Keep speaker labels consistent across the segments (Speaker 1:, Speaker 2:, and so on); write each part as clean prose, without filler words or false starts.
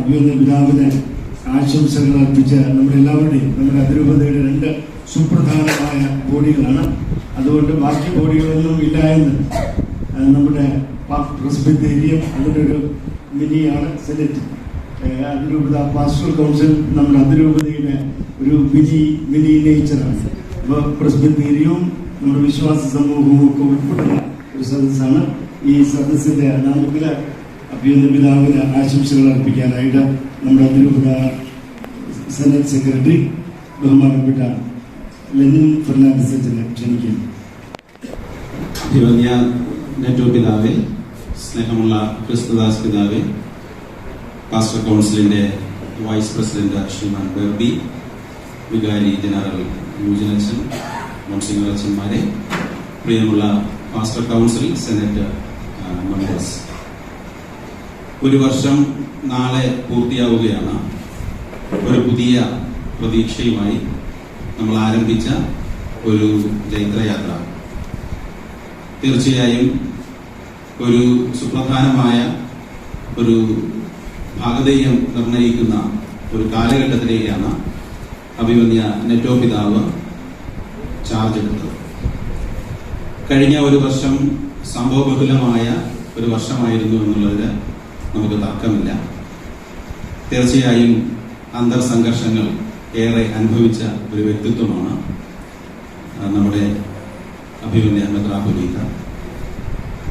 Speaker 1: അഭിവന്യ പിതാവിന് ആശംസകൾ അർപ്പിച്ച നമ്മളെല്ലാവരുടെയും നമ്മുടെ അതിരൂപതയുടെ 2 സുപ്രധാനമായ ബോഡികളാണ്. അതുകൊണ്ട് ബാക്കി ബോഡികളൊന്നും ഇല്ല എന്ന് നമ്മുടെ പ്രസ്ബിറ്റേറിയം അതിൻ്റെ ഒരു മിനിയാണ് സെനറ്റ്. അതിരൂപത പാസ്റ്ററൽ കൗൺസിൽ നമ്മുടെ അതിരൂപതയുടെ ഒരു മിനി നേച്ചറാണ്. അപ്പോൾ പ്രസ്ബിറ്റേറിയവും നമ്മുടെ വിശ്വാസ സമൂഹവും ഒക്കെ ഉൾപ്പെടുന്ന ഒരു സദസ്സാണ്. ഈ സദസ്സിന്റെ നാമത്തിൽ അഭിവന്യ പിതാവിന് ആശംസകൾ അർപ്പിക്കാനായിട്ട് നമ്മുടെ അതിരൂപത സെനറ്റ് സെക്രട്ടറി ബഹുമാനപ്പെട്ട ലെനിൻ ഫെർണാണ്ടസ് അച്ഛനെ ക്ഷണിക്കുന്നു.
Speaker 2: അഭിവന്യ നെറ്റോ പിതാവേ, സ്നേഹമുള്ള ക്രിസ്തുദാസ് പിതാവേ, പാസ്റ്റർ കൗൺസിലിന്റെ വൈസ് പ്രസിഡന്റ് ശ്രീമാൻ ബെർബി, വികാരി ജനറൽ യൂജനച്ചൻ, മോൺസിംഗർ അച്ഛന്മാരെ, പ്രിയമുള്ള പാസ്റ്റർ കൗൺസിൽ സെനറ്റ് മെമ്പേഴ്സ്, ഒരു വർഷം നാളെ പൂർത്തിയാവുകയാണ്. ഒരു പുതിയ പ്രതീക്ഷയുമായി നമ്മൾ ആരംഭിച്ച ഒരു ജൈത്രയാത്ര തീർച്ചയായും ഒരു സുപ്രധാനമായ ഒരു ഭാഗധേയം നിർണയിക്കുന്ന ഒരു കാലഘട്ടത്തിലേക്കാണ് അഭിവന്യ നെറ്റോ പിതാവ് ചാർജ് എടുത്തത്. കഴിഞ്ഞ ഒരു വർഷം സംഭവബഹുലമായ ഒരു വർഷമായിരുന്നു എന്നുള്ളതിന് നമുക്ക് തർക്കമില്ല. തീർച്ചയായും അന്തർസംഘർഷങ്ങൾ ഏറെ അനുഭവിച്ച ഒരു വ്യക്തിത്വമാണ് നമ്മുടെ അഭിവന്യ മെത്രാപ്പൊലീത്ത.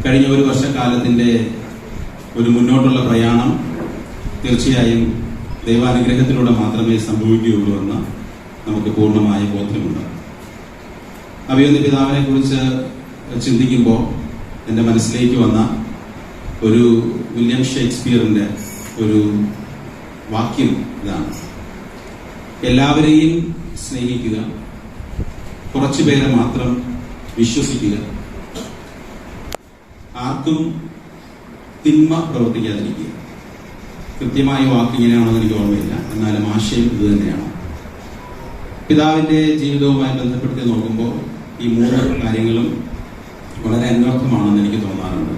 Speaker 2: കഴിഞ്ഞ ഒരു വർഷക്കാലത്തിൻ്റെ ഒരു മുന്നോട്ടുള്ള പ്രയാണം തീർച്ചയായും ദൈവാനുഗ്രഹത്തിലൂടെ മാത്രമേ സംഭവിക്കുകയുള്ളൂ എന്ന് നമുക്ക് പൂർണ്ണമായ ബോധ്യമുണ്ട്. അഭിവന്യ പിതാവിനെ കുറിച്ച് ചിന്തിക്കുമ്പോൾ എൻ്റെ മനസ്സിലേക്ക് വന്ന ഒരു വില്യം ഷേക്സ്പിയറിൻ്റെ ഒരു വാക്യം ഇതാണ്: എല്ലാവരെയും സ്നേഹിക്കുക, കുറച്ചുപേരെ മാത്രം വിശ്വസിക്കുക, ആർക്കും തിന്മ പ്രവർത്തിക്കാതിരിക്കുക. കൃത്യമായ വാക്ക് ഇങ്ങനെയാണെന്ന് എനിക്ക് ഓർമ്മയില്ല, എന്നാലും ആശയം ഇത് തന്നെയാണ്. പിതാവിൻ്റെ ജീവിതവുമായി ബന്ധപ്പെടുത്തി നോക്കുമ്പോൾ ഈ 3 കാര്യങ്ങളും വളരെ അന്വർത്ഥമാണെന്ന് എനിക്ക് തോന്നാറുണ്ട്.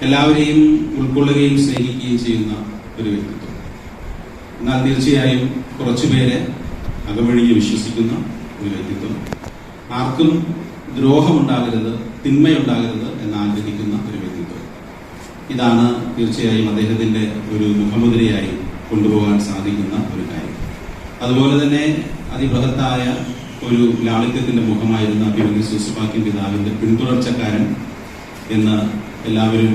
Speaker 2: എല്ലാവരെയും ഉൾക്കൊള്ളുകയും സ്നേഹിക്കുകയും ചെയ്യുന്ന ഒരു വ്യക്തിത്വം, എന്നാൽ തീർച്ചയായും കുറച്ചുപേരെ അകമഴിഞ്ഞ് വിശ്വസിക്കുന്ന ഒരു വ്യക്തിത്വം, ആർക്കും ദ്രോഹമുണ്ടാകരുത്, തിന്മയുണ്ടാകരുത് എന്ന് ആഗ്രഹിക്കുന്ന ഒരു വ്യക്തിത്വം. ഇതാണ് തീർച്ചയായും അദ്ദേഹത്തിൻ്റെ ഒരു മുഖമുദ്രയായി കൊണ്ടുപോകാൻ സാധിക്കുന്ന ഒരു കാര്യം. അതുപോലെ തന്നെ അതിബൃഹത്തായ ഒരു ലാളിത്യത്തിന്റെ മുഖമായിരുന്ന അഭിവന്യ സൂസപാക്യം പിതാവിന്റെ പിന്തുടർച്ചക്കാരൻ എന്ന് എല്ലാവരും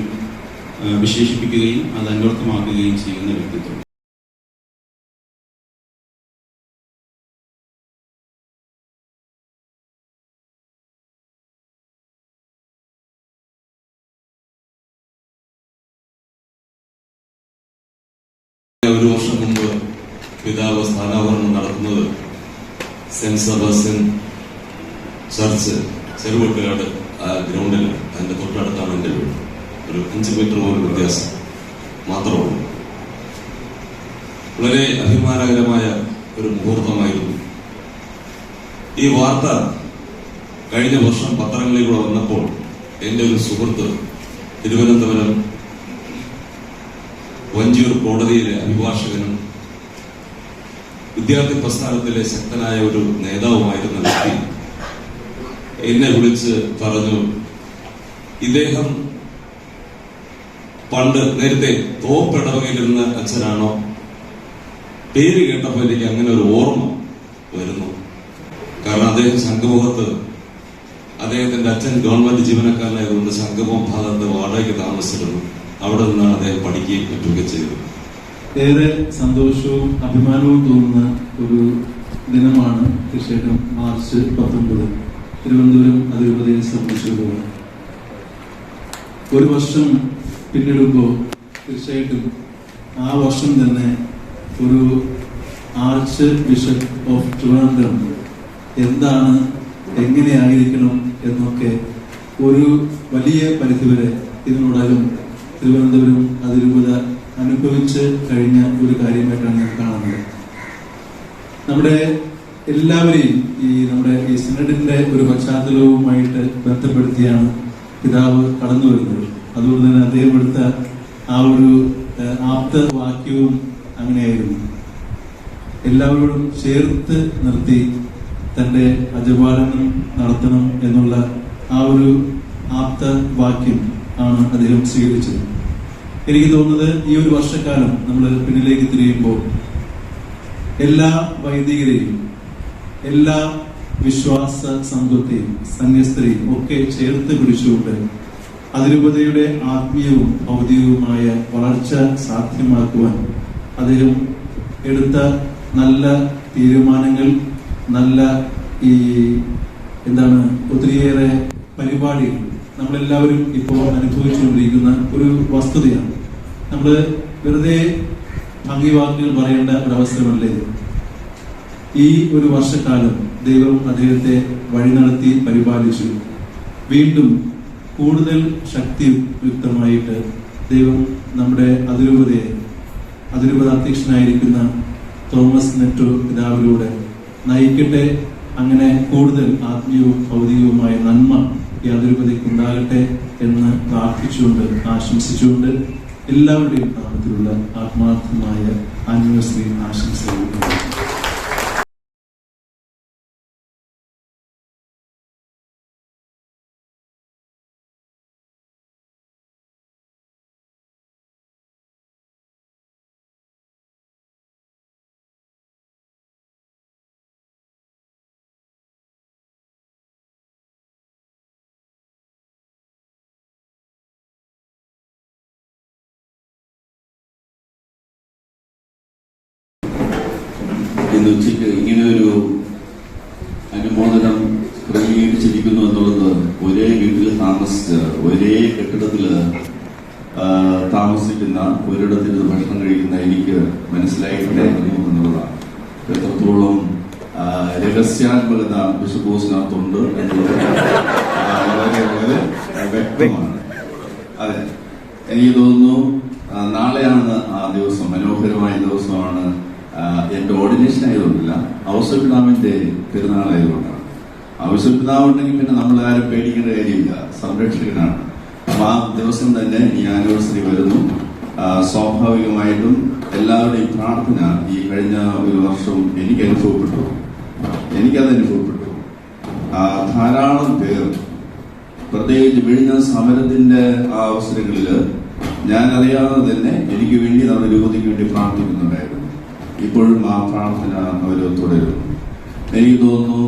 Speaker 2: വിശേഷിപ്പിക്കുകയും അത് അന്വർത്ഥമാക്കുകയും ചെയ്യുന്ന വ്യക്തിത്വം.
Speaker 3: ഒരു വർഷം മുമ്പ് പിതാവ് സ്ഥാനാപരണം നടത്തുന്നത് സെന്റ് സെബാസ്റ്റ്യൻ ചർച്ച് ചെറുവട്ടുകാട് ആ ഗ്രൗണ്ടിൽ അതിന്റെ തൊട്ടടുത്താണ് എൻ്റെ വീട്. ഒരു 5 മീറ്റർ പോലും വ്യത്യാസം മാത്രമേ. വളരെ അഭിമാനകരമായ ഒരു മുഹൂർത്തമായിരുന്നു. ഈ വാർത്ത കഴിഞ്ഞ വർഷം പത്രങ്ങളിലൂടെ വന്നപ്പോൾ എൻ്റെ ഒരു സുഹൃത്ത് തിരുവനന്തപുരം വഞ്ചിയൂർ കോടതിയിലെ അഭിഭാഷകനും വിദ്യാർത്ഥി പ്രസ്ഥാനത്തിലെ ശക്തനായ ഒരു നേതാവുമായിരുന്ന വ്യക്തി എന്നെ വിളിച്ച് പറഞ്ഞു, ഇദ്ദേഹം പണ്ട് നേരത്തെ തോപ്പിടവകയിലിരുന്ന അച്ഛനാണോ? പേര് കേട്ടപ്പോൾ എനിക്ക് അങ്ങനെ ഒരു ഓർമ്മ വരുന്നു. കാരണം അദ്ദേഹം ശംഖുമുഖത്ത്, അദ്ദേഹത്തിന്റെ അച്ഛൻ ഗവൺമെന്റ് ജീവനക്കാരനായതുകൊണ്ട് ശംഖുമുഖം ഭാഗത്ത് വാടകയ്ക്ക് താമസിച്ചിരുന്നു. അവിടെ നിന്നാണ് അദ്ദേഹം പഠിക്കുകയും പറ്റുകയും ചെയ്തത്.
Speaker 4: ഏറെ സന്തോഷവും അഭിമാനവും തോന്നുന്ന ഒരു ദിനമാണ് തീർച്ചയായിട്ടും മാർച്ച് 19 തിരുവനന്തപുരം അതിരൂപതയെ സംബന്ധിച്ചിടത്തോളം. ഒരു വർഷം പിന്നിടുമ്പോൾ തീർച്ചയായിട്ടും ആ വർഷം തന്നെ ഒരു ആർച്ച് ബിഷപ്പ് ഓഫ് ട്രിവാൻഡ്രം എന്താണ്, എങ്ങനെയായിരിക്കണം എന്നൊക്കെ ഒരു വലിയ പരിധിവരെ ഇതിനോടകം തിരുവനന്തപുരം അതിരൂപത അനുഭവിച്ച് കഴിഞ്ഞ ഒരു കാര്യമായിട്ടാണ് ഞാൻ കാണുന്നത്. നമ്മുടെ എല്ലാവരെയും നമ്മുടെ ഈ സിനഡിന്റെ ഒരു പശ്ചാത്തലവുമായിട്ട് ബന്ധപ്പെടുത്തിയാണ് പിതാവ് കടന്നു വരുന്നത്. അതുകൊണ്ട് തന്നെ അദ്ദേഹം എടുത്ത ആ ഒരു ആപ്തവാക്യവും അങ്ങനെയായിരുന്നു. എല്ലാവരോടും ചേർത്ത് നിർത്തി തന്റെ അജപാലനം നടത്തണം എന്നുള്ള ആ ഒരു ആപ്തവാക്യം ആണ് അദ്ദേഹം സ്വീകരിച്ചത്. എനിക്ക് തോന്നുന്നത് ഈ ഒരു വർഷക്കാലം നമ്മൾ പിന്നിലേക്ക് തിരിയുമ്പോൾ എല്ലാ വൈദികരെയും എല്ലാ വിശ്വാസ സമൂഹത്തെയും സന്യസ്തരെയും ഒക്കെ ചേർത്ത് പിടിച്ചുകൊണ്ട് അതിരൂപതയുടെ ആത്മീയവും ഭൗതികവുമായ വളർച്ച സാധ്യമാക്കുവാൻ അദ്ദേഹം എടുത്ത നല്ല തീരുമാനങ്ങൾ, നല്ല ഒത്തിരിയേറെ പരിപാടികൾ നമ്മളെല്ലാവരും ഇപ്പോൾ അനുഭവിച്ചുകൊണ്ടിരിക്കുന്ന ഒരു വസ്തുതയാണ്. നമ്മൾ വെറുതെ ഭംഗിവാക്കുകൾ പറയേണ്ട ഒരവസരമല്ലേ. ഈ ഒരു വർഷക്കാലം ദൈവം അദ്ദേഹത്തെ വഴി നടത്തി പരിപാലിച്ചു. വീണ്ടും കൂടുതൽ ശക്തിയുക്തമായിട്ട് ദൈവം നമ്മുടെ അതിരൂപത അധ്യക്ഷനായിരിക്കുന്ന തോമസ് നെറ്റോ പിതാവിലൂടെ നയിക്കട്ടെ. അങ്ങനെ കൂടുതൽ ആത്മീയവും ഭൗതികവുമായ നന്മ ഈ അതിരൂപതയ്ക്ക് ഉണ്ടാകട്ടെ എന്ന് പ്രാർത്ഥിച്ചുകൊണ്ട് ആശംസിച്ചുകൊണ്ട് എല്ലാവരുടെയും നാമത്തിലുള്ള ആത്മാർത്ഥമായ ആനിവേഴ്സറി ആശംസകൾ.
Speaker 5: ഇന്ന് ഉച്ചയ്ക്ക് ഇങ്ങനെ ഒരു അനുമോദനം ക്രമീകരിച്ചിരിക്കുന്നു എന്നുള്ളത് ഒരേ വീട്ടിൽ താമസിച്ച് ഒരേ കെട്ടിടത്തിൽ താമസിക്കുന്ന ഒരിടത്തിൽ ഭക്ഷണം കഴിക്കുന്ന എനിക്ക് മനസ്സിലായിട്ടുണ്ടായിരുന്നു എന്നുള്ളതാണ്. എത്രത്തോളം രഹസ്യാത്മകത ബിഷപ്പ് എന്നുള്ളത് വളരെ വളരെ വ്യക്തമാണ്. അതെ, എനിക്ക് തോന്നുന്നു നാളെയാണ് ആ ദിവസം, മനോഹരമായ ദിവസമാണ്. എന്റെ ഓർഡിനേഷൻ ആയതുകൊണ്ടല്ല, ഔസപിതാവിന്റെ പെരുന്നാളായതുകൊണ്ടാണ്. ഔസപിതാവുണ്ടെങ്കിൽ പിന്നെ നമ്മൾ ആരും പേടിക്കേണ്ട കാര്യമില്ല, സംരക്ഷകനാണ്. അപ്പൊ ആ ദിവസം തന്നെ ഈ ആനിവേഴ്സറി വരുന്നു. സ്വാഭാവികമായിട്ടും എല്ലാവരുടെയും പ്രാർത്ഥന ഈ കഴിഞ്ഞ ഒരു വർഷം എനിക്കത് അനുഭവപ്പെട്ടു. ധാരാളം പേർ, പ്രത്യേകിച്ച് വിഴിഞ്ഞ സമരത്തിന്റെ ആ അവസരങ്ങളിൽ ഞാൻ അറിയാതെ തന്നെ എനിക്ക് വേണ്ടി നമ്മുടെ രൂപതയ്ക്ക് വേണ്ടി പ്രാർത്ഥിക്കുന്നുണ്ടായിരുന്നു. ഇപ്പോഴും ആ പ്രാർത്ഥന അവർ തുടരുന്നു. എനിക്ക് തോന്നുന്നു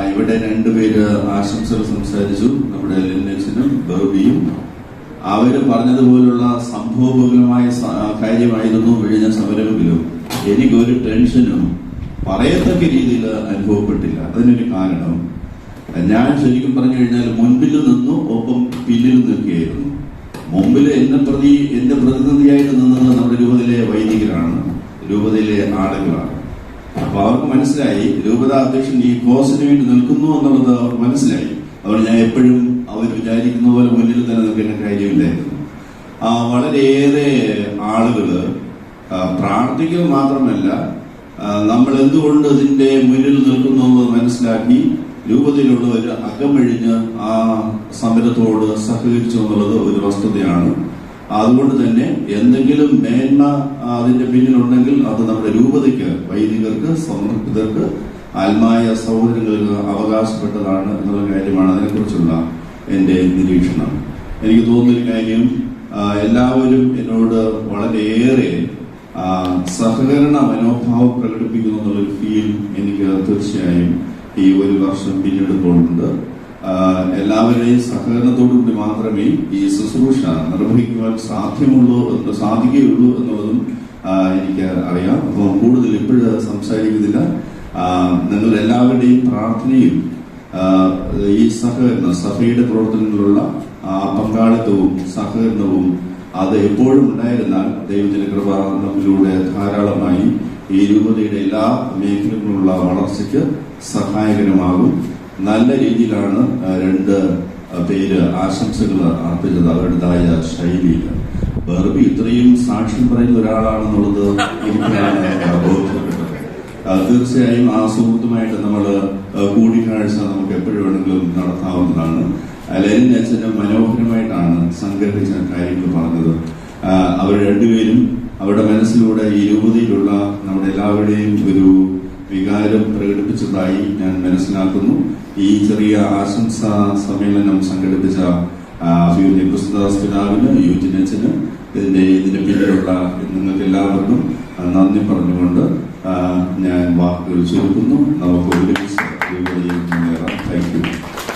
Speaker 5: ഇവിടെ രണ്ടുപേര് ആശംസകൾ സംസാരിച്ചു, നമ്മുടെ ലിനക്സിനും ബർബിയും. അവര് പറഞ്ഞതുപോലുള്ള സംഭവബഹുലമായ കാര്യമായിരുന്നു വിഴിഞ്ഞ സമരമെങ്കിലും എനിക്കൊരു ടെൻഷനും പറയത്തക്ക രീതിയിൽ അനുഭവപ്പെട്ടില്ല. അതിനൊരു കാരണം, ഞാൻ ശരിക്കും പറഞ്ഞു കഴിഞ്ഞാൽ മുൻപിൽ നിന്നു ഒപ്പം പിന്നിൽ നിൽക്കുകയായിരുന്നു. മുമ്പിൽ എന്റെ പ്രതിനിധിയായിട്ട് നിന്നത് നമ്മുടെ രൂപതയിലെ വൈദികരാണ്, രൂപതയിലെ ആളുകളാണ്. അപ്പൊ അവർക്ക് മനസ്സിലായി രൂപത അധ്യക്ഷൻ ഈ കോസിന് വേണ്ടി നിൽക്കുന്നു എന്നുള്ളത് അവർക്ക് മനസ്സിലായി. അതുകൊണ്ട് ഞാൻ എപ്പോഴും അവർ വിചാരിക്കുന്ന പോലെ മുന്നിൽ തന്നെ നിൽക്കേണ്ട കാര്യമില്ലായിരുന്നു. വളരെയേറെ ആളുകള് പ്രാർത്ഥിക്കുക മാത്രമല്ല, നമ്മൾ എന്തുകൊണ്ട് ഇതിന്റെ മുന്നിൽ നിൽക്കുന്നു എന്ന് മനസ്സിലാക്കി രൂപതയിലുള്ളവർ അകമഴിഞ്ഞ് ആ സമരത്തോട് സഹകരിച്ചു എന്നുള്ളത് ഒരു വസ്തുതയാണ്. അതുകൊണ്ട് തന്നെ എന്തെങ്കിലും മേന്മ അതിന്റെ പിന്നിലുണ്ടെങ്കിൽ അത് നമ്മുടെ രൂപതയ്ക്ക്, വൈദികർക്ക്, സമർപ്പിതർക്ക്, ആത്മായ സഹോദരങ്ങൾക്ക് അവകാശപ്പെട്ടതാണ് എന്നുള്ള കാര്യമാണ് അതിനെക്കുറിച്ചുള്ള എന്റെ നിരീക്ഷണം. എനിക്ക് തോന്നുന്നൊരു കാര്യം, എല്ലാവരും എന്നോട് വളരെയേറെ സഹകരണ മനോഭാവം പ്രകടിപ്പിക്കുന്നു എന്നുള്ളൊരു ഫീൽ എനിക്ക് തീർച്ചയായും ഈ ഒരു വർഷം പിന്നിടുമ്പോഴുണ്ട്. എല്ലാവരുടെയും സഹകരണത്തോടുകൂടി മാത്രമേ ഈ ശുശ്രൂഷ നിർവഹിക്കുവാൻ സാധിക്കുകയുള്ളൂ എന്നുള്ളതും എനിക്ക് അറിയാം. അപ്പോൾ കൂടുതൽ ഇപ്പോഴും സംസാരിക്കുന്നില്ല. നിങ്ങൾ എല്ലാവരുടെയും പ്രാർത്ഥനയും ഈ സഭയുടെ പ്രവർത്തനങ്ങളിലുള്ള പങ്കാളിത്തവും സഹകരണവും അത് എപ്പോഴും ഉണ്ടായിരുന്നാൽ ദൈവത്തിന്റെ കൃപ നമ്മിലൂടെ ധാരാളമായി ഈ രൂപതയുടെ എല്ലാ മേഖലകളിലുള്ള വളർച്ചയ്ക്ക് സഹായകരമാകും. നല്ല രീതിയിലാണ് രണ്ട് പേര് ആശംസകൾ അർപ്പിച്ചത് അവരുടേതായ ശൈലിയിൽ. ബർബി ഇത്രയും സാക്ഷ്യം പറയുന്ന ഒരാളാണെന്നുള്ളത് എനിക്കാണ് ബോധ്യപ്പെട്ടത്. തീർച്ചയായും ആ സുഹൃത്തുമായിട്ട് നമ്മൾ കൂടിക്കാഴ്ച നമുക്ക് എപ്പോഴും വേണമെങ്കിലും നടത്താവുന്നതാണ്. ലെനിൻ അച്ഛന് മനോഹരമായിട്ടാണ് സംഗ്രഹിച്ച കാര്യങ്ങൾ പറഞ്ഞത്. അവർ രണ്ടുപേരും അവരുടെ മനസ്സിലൂടെ ഈ രൂപതയിലുള്ള നമ്മുടെ എല്ലാവരുടെയും ഒരു വികാരം പ്രകടിപ്പിച്ചതായി ഞാൻ മനസ്സിലാക്കുന്നു. ഈ ചെറിയ ആശംസാ സമ്മേളനം സംഘടിപ്പിച്ച ക്രിസ്തുദാസ് പിതാവിന്, യൂജിനച്ചന്, ഇതിന്റെ പിന്നിലുള്ള നിങ്ങൾക്ക് എല്ലാവർക്കും നന്ദി പറഞ്ഞുകൊണ്ട് ഞാൻ വാക്കുകൾ ചുരുക്കുന്നു. നമുക്ക് ഒരുമിച്ച് മുന്നേറാം. Thank you.